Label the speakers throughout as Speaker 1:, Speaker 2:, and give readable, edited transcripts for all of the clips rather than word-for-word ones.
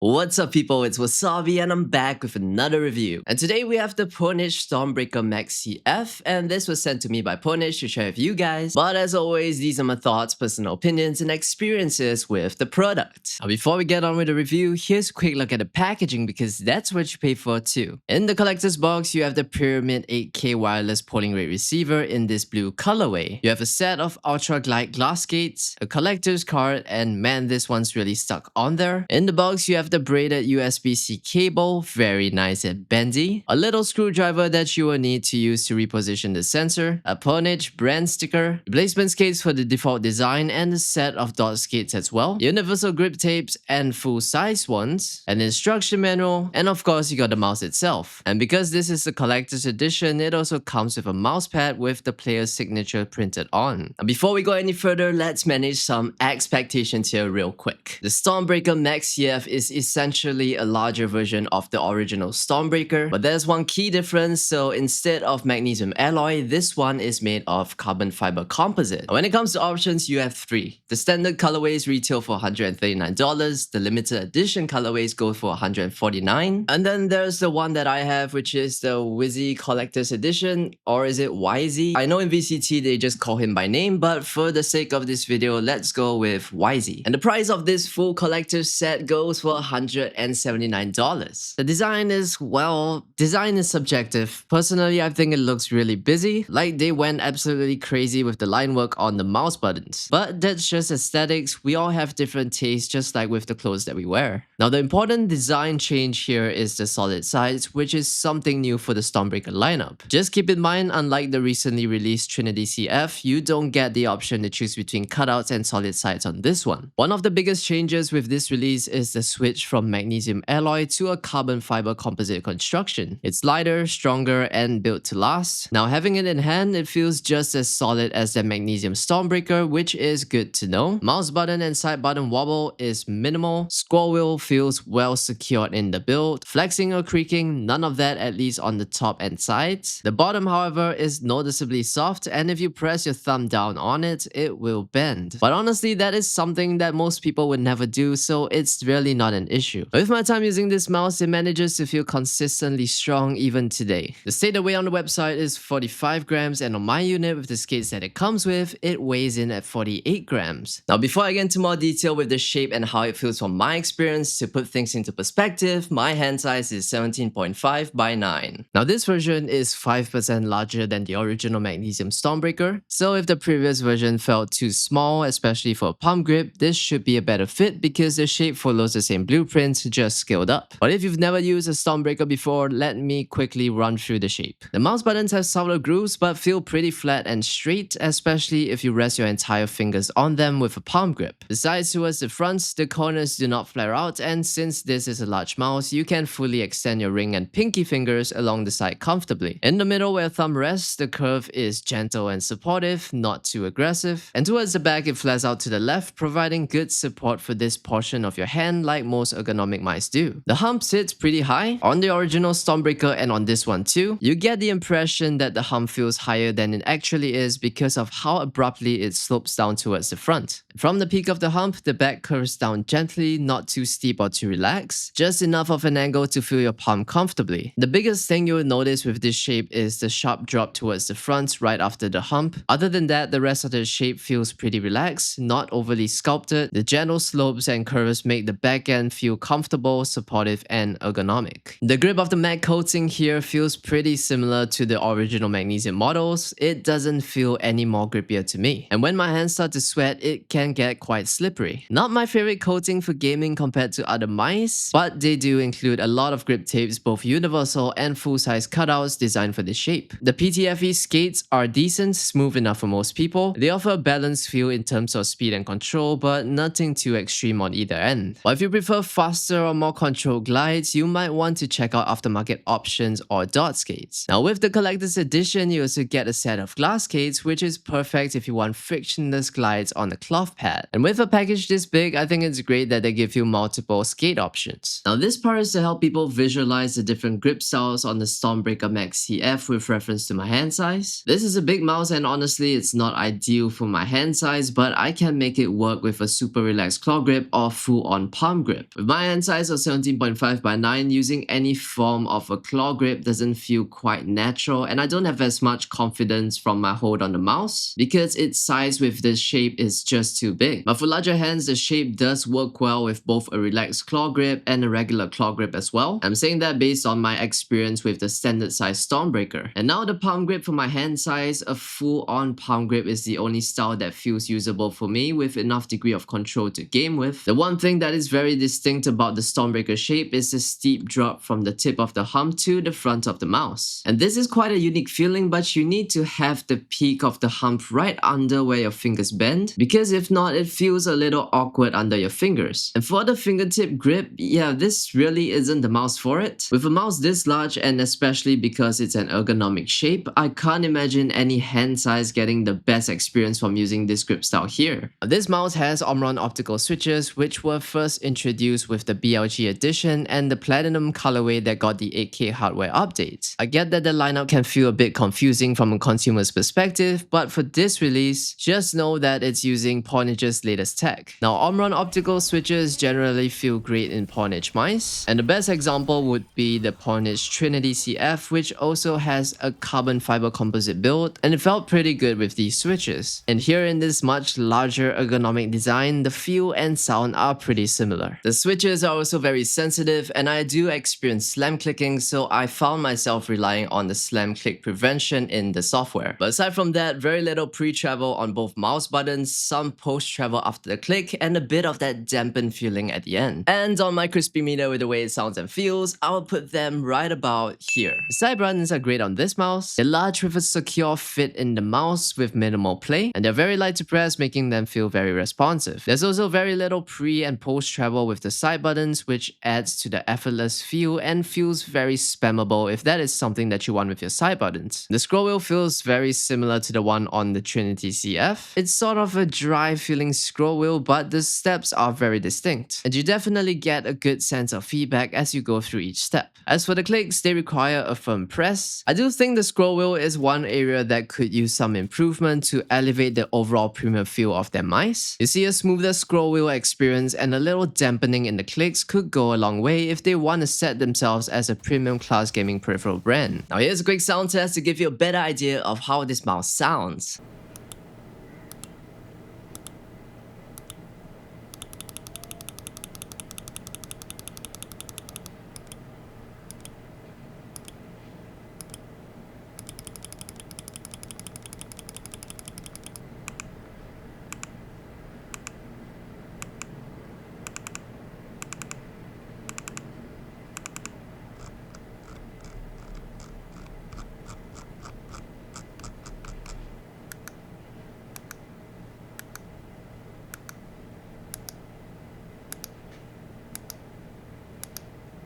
Speaker 1: What's up people, it's Wasabi and I'm back with another review. And today we have the Pwnage StormBreaker Max CF, and this was sent to me by Pwnage to share with you guys. But as always, these are my thoughts, personal opinions, and experiences with the product. Now before we get on with the review, here's a quick look at the packaging because that's what you pay for too. In the collector's box, you have the Pyramid 8K wireless polling rate receiver in this blue colorway. You have a set of ultra glide glass gates, a collector's card, and man, this one's really stuck on there. In the box, you have the braided USB-C cable, very nice and bendy, a little screwdriver that you will need to use to reposition the sensor, a Pwnage brand sticker, replacement skates for the default design, and a set of dot skates as well, universal grip tapes and full-size ones, an instruction manual, and of course you got the mouse itself. And because this is the collector's edition, it also comes with a mouse pad with the player's signature printed on. And before we go any further, let's manage some expectations here real quick. The StormBreaker Max CF is essentially a larger version of the original StormBreaker, but there's one key difference. So instead of magnesium alloy, this one is made of carbon fiber composite. When it comes to options, you have three. The standard colorways retail for $139, the limited edition colorways go for $149, and then there's the one that I have, which is the Whzy collector's edition, or is it Whzy? I know in VCT they just call him by name, but for the sake of this video, let's go with Whzy. And the price of this full collector's set goes for $179. The design is, well, design is subjective. Personally, I think it looks really busy, like they went absolutely crazy with the line work on the mouse buttons. But that's just aesthetics, we all have different tastes just like with the clothes that we wear. Now the important design change here is the solid sides, which is something new for the StormBreaker lineup. Just keep in mind, unlike the recently released Trinity CF, you don't get the option to choose between cutouts and solid sides on this one. One of the biggest changes with this release is the switch from magnesium alloy to a carbon fiber composite construction. It's lighter, stronger, and built to last. Now having it in hand, it feels just as solid as the magnesium StormBreaker, which is good to know. Mouse button and side button wobble is minimal. Scroll wheel feels well secured in the build. Flexing or creaking, none of that, at least on the top and sides. The bottom, however, is noticeably soft, and if you press your thumb down on it, it will bend. But honestly, that is something that most people would never do, so it's really not an issue. With my time using this mouse, it manages to feel consistently strong even today. The stated weight on the website is 45 grams, and on my unit with the skates that it comes with, it weighs in at 48 grams. Now before I get into more detail with the shape and how it feels from my experience, to put things into perspective, my hand size is 17.5 by 9. Now this version is 5% larger than the original magnesium StormBreaker, so if the previous version felt too small, especially for a palm grip, this should be a better fit because the shape follows the same blueprint, just scaled up. But if you've never used a StormBreaker before, let me quickly run through the shape. The mouse buttons have subtle grooves but feel pretty flat and straight, especially if you rest your entire fingers on them with a palm grip. Besides, towards the front, the corners do not flare out, and since this is a large mouse, you can fully extend your ring and pinky fingers along the side comfortably. In the middle where thumb rests, the curve is gentle and supportive, not too aggressive. And towards the back, it flares out to the left, providing good support for this portion of your hand like most ergonomic mice do. The hump sits pretty high. On the original StormBreaker and on this one too, you get the impression that the hump feels higher than it actually is because of how abruptly it slopes down towards the front. From the peak of the hump, the back curves down gently, not too steep or too relaxed, just enough of an angle to feel your palm comfortably. The biggest thing you will notice with this shape is the sharp drop towards the front right after the hump. Other than that, the rest of the shape feels pretty relaxed, not overly sculpted. The gentle slopes and curves make the back end feel comfortable, supportive, and ergonomic. The grip of the matte coating here feels pretty similar to the original magnesium models. It doesn't feel any more grippier to me. And when my hands start to sweat, it can get quite slippery. Not my favorite coating for gaming compared to other mice, but they do include a lot of grip tapes, both universal and full-size cutouts designed for this shape. The PTFE skates are decent, smooth enough for most people. They offer a balanced feel in terms of speed and control, but nothing too extreme on either end. But if you prefer faster or more controlled glides, you might want to check out aftermarket options or dot skates. Now with the collector's edition, you also get a set of glass skates, which is perfect if you want frictionless glides on the cloth pad. And with a package this big, I think it's great that they give you multiple skate options. Now this part is to help people visualize the different grip styles on the StormBreaker Max CF with reference to my hand size. This is a big mouse and honestly it's not ideal for my hand size, but I can make it work with a super relaxed claw grip or full on palm grip. With my hand size of 17.5 by 9, using any form of a claw grip doesn't feel quite natural, and I don't have as much confidence from my hold on the mouse because its size with this shape is just too big. But for larger hands, the shape does work well with both a relaxed claw grip and a regular claw grip as well. I'm saying that based on my experience with the standard size StormBreaker. And now the palm grip for my hand size, a full-on palm grip is the only style that feels usable for me with enough degree of control to game with. The one thing that is very distinct about the StormBreaker shape is the steep drop from the tip of the hump to the front of the mouse. And this is quite a unique feeling, but you need to have the peak of the hump right under where your fingers bend, because if not, it feels a little awkward under your fingers. And for the fingertip grip, yeah, this really isn't the mouse for it. With a mouse this large, and especially because it's an ergonomic shape, I can't imagine any hand size getting the best experience from using this grip style here. This mouse has Omron optical switches, which were first introduced with the BLG edition and the Platinum colorway that got the 8K hardware update. I get that the lineup can feel a bit confusing from a consumer's perspective, but for this release, just know that it's using Pwnage's latest tech. Now, Omron optical switches generally feel great in Pwnage mice, and the best example would be the Pwnage Trinity CF, which also has a carbon fiber composite build, and it felt pretty good with these switches. And here in this much larger ergonomic design, the feel and sound are pretty similar. The switches are also very sensitive, and I do experience slam clicking, so I found myself relying on the slam click prevention in the software. But aside from that, very little pre-travel on both mouse buttons, some post-travel after the click, and a bit of that dampened feeling at the end. And on my crispy meter with the way it sounds and feels, I will put them right about here. The side buttons are great on this mouse. They're large with a secure fit in the mouse with minimal play, and they're very light to press, making them feel very responsive. There's also very little pre and post travel with the side buttons, which adds to the effortless feel and feels very spammable if that is something that you want with your side buttons. The scroll wheel feels very similar to the one on the Trinity CF. It's sort of a dry feeling scroll wheel, but the steps are very distinct, and you definitely get a good sense of feedback as you go through each step. As for the clicks, they require a firm press. I do think the scroll wheel is one area that could use some improvement to elevate the overall premium feel of their mice. You see, a smoother scroll wheel experience and a little dampening in the clicks could go a long way if they want to set themselves as a premium class gaming peripheral brand. Now here's a quick sound test to give you a better idea of how this mouse sounds.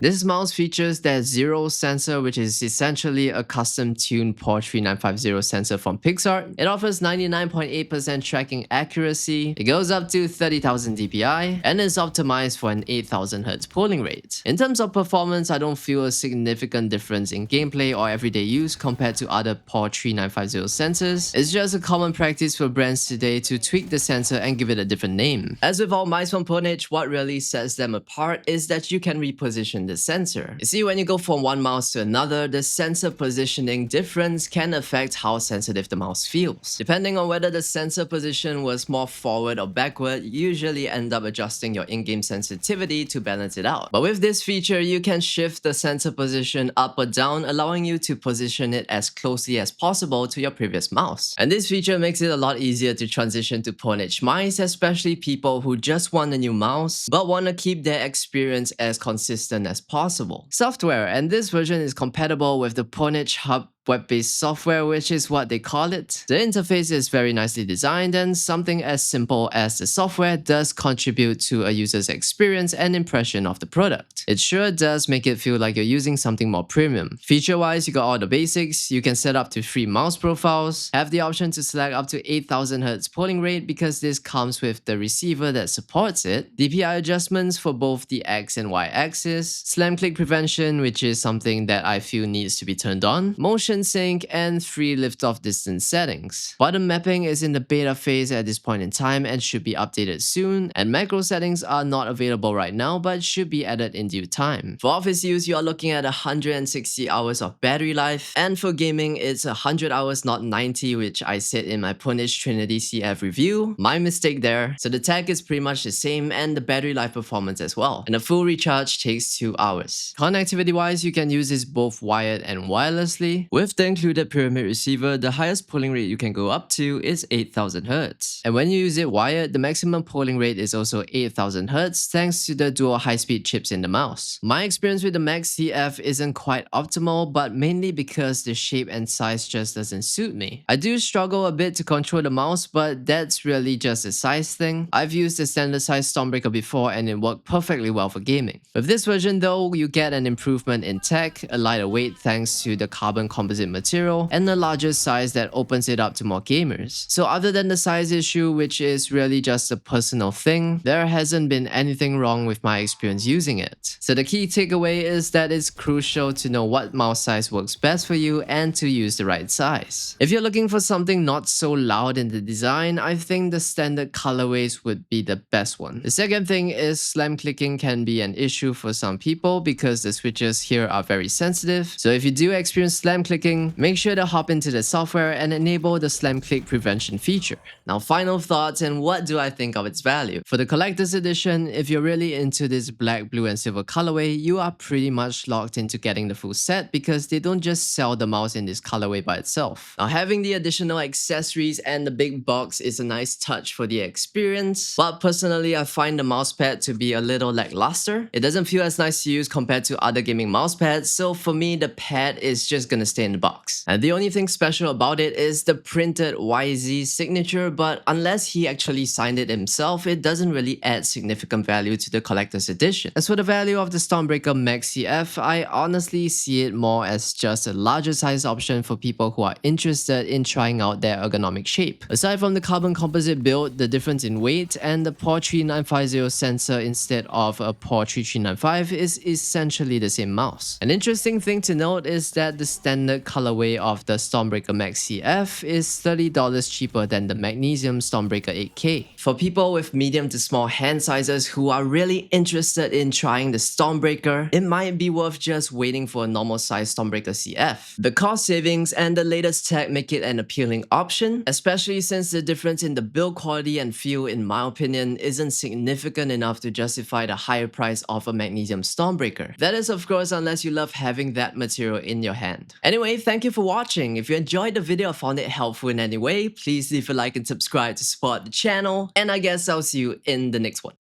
Speaker 1: This mouse features that XERO sensor, which is essentially a custom-tuned POR 3950 sensor from Pixar. It offers 99.8% tracking accuracy, it goes up to 30,000 dpi, and is optimized for an 8000 Hz polling rate. In terms of performance, I don't feel a significant difference in gameplay or everyday use compared to other POR 3950 sensors. It's just a common practice for brands today to tweak the sensor and give it a different name. As with all mice from Pwnage, what really sets them apart is that you can reposition the sensor. You see, when you go from one mouse to another, the sensor positioning difference can affect how sensitive the mouse feels. Depending on whether the sensor position was more forward or backward, you usually end up adjusting your in-game sensitivity to balance it out. But with this feature, you can shift the sensor position up or down, allowing you to position it as closely as possible to your previous mouse. And this feature makes it a lot easier to transition to Pwnage mice, especially people who just want a new mouse but want to keep their experience as consistent as possible. Software, and this version is compatible with the Pwnage Hub web-based software, which is what they call it. The interface is very nicely designed, and something as simple as the software does contribute to a user's experience and impression of the product. It sure does make it feel like you're using something more premium. Feature-wise, you got all the basics. You can set up to 3 mouse profiles, have the option to select up to 8000 Hz polling rate because this comes with the receiver that supports it, DPI adjustments for both the X and Y axis, slam click prevention, which is something that I feel needs to be turned on, motion motion sync, and 3 lift-off distance settings. Button mapping is in the beta phase at this point in time and should be updated soon, and macro settings are not available right now but should be added in due time. For office use, you are looking at 160 hours of battery life, and for gaming, it's 100 hours, not 90, which I said in my Pwnage Trinity CF review. My mistake there. So the tech is pretty much the same and the battery life performance as well. And a full recharge takes 2 hours. Connectivity wise, you can use this both wired and wirelessly. With the included pyramid receiver, the highest polling rate you can go up to is 8000 Hz. And when you use it wired, the maximum polling rate is also 8000 Hz thanks to the dual high-speed chips in the mouse. My experience with the Maxi F isn't quite optimal, but mainly because the shape and size just doesn't suit me. I do struggle a bit to control the mouse, but that's really just a size thing. I've used the standard size StormBreaker before and it worked perfectly well for gaming. With this version though, you get an improvement in tech, a lighter weight thanks to the carbon composite material, and a larger size that opens it up to more gamers. So other than the size issue, which is really just a personal thing, there hasn't been anything wrong with my experience using it. So the key takeaway is that it's crucial to know what mouse size works best for you and to use the right size. If you're looking for something not so loud in the design, I think the standard colorways would be the best one. The second thing is slam clicking can be an issue for some people because the switches here are very sensitive. So if you do experience slam clicking, make sure to hop into the software and enable the slam click prevention feature. Now final thoughts and what do I think of its value? For the collector's edition, if you're really into this black, blue and silver colorway, you are pretty much locked into getting the full set because they don't just sell the mouse in this colorway by itself. Now having the additional accessories and the big box is a nice touch for the experience, but personally I find the mousepad to be a little lackluster. It doesn't feel as nice to use compared to other gaming mousepads, so for me the pad is just gonna stay in the box. And the only thing special about it is the printed Whzy signature, but unless he actually signed it himself, it doesn't really add significant value to the collector's edition. As for the value of the StormBreaker Maxi F, I honestly see it more as just a larger size option for people who are interested in trying out their ergonomic shape. Aside from the carbon composite build, the difference in weight, and the POR 3950 sensor instead of a POR 3395 is essentially the same mouse. An interesting thing to note is that the standard colorway of the StormBreaker Maxi F is $30 cheaper than the Magnesium StormBreaker 8K. For people with medium to small hand sizes who are really interested in trying the StormBreaker, it might be worth just waiting for a normal size StormBreaker CF. The cost savings and the latest tech make it an appealing option, especially since the difference in the build quality and feel, in my opinion, isn't significant enough to justify the higher price of a Magnesium StormBreaker. That is of course unless you love having that material in your hand. Anyway, thank you for watching. If you enjoyed the video or found it helpful in any way, please leave a like and subscribe to support the channel, and I guess I'll see you in the next one.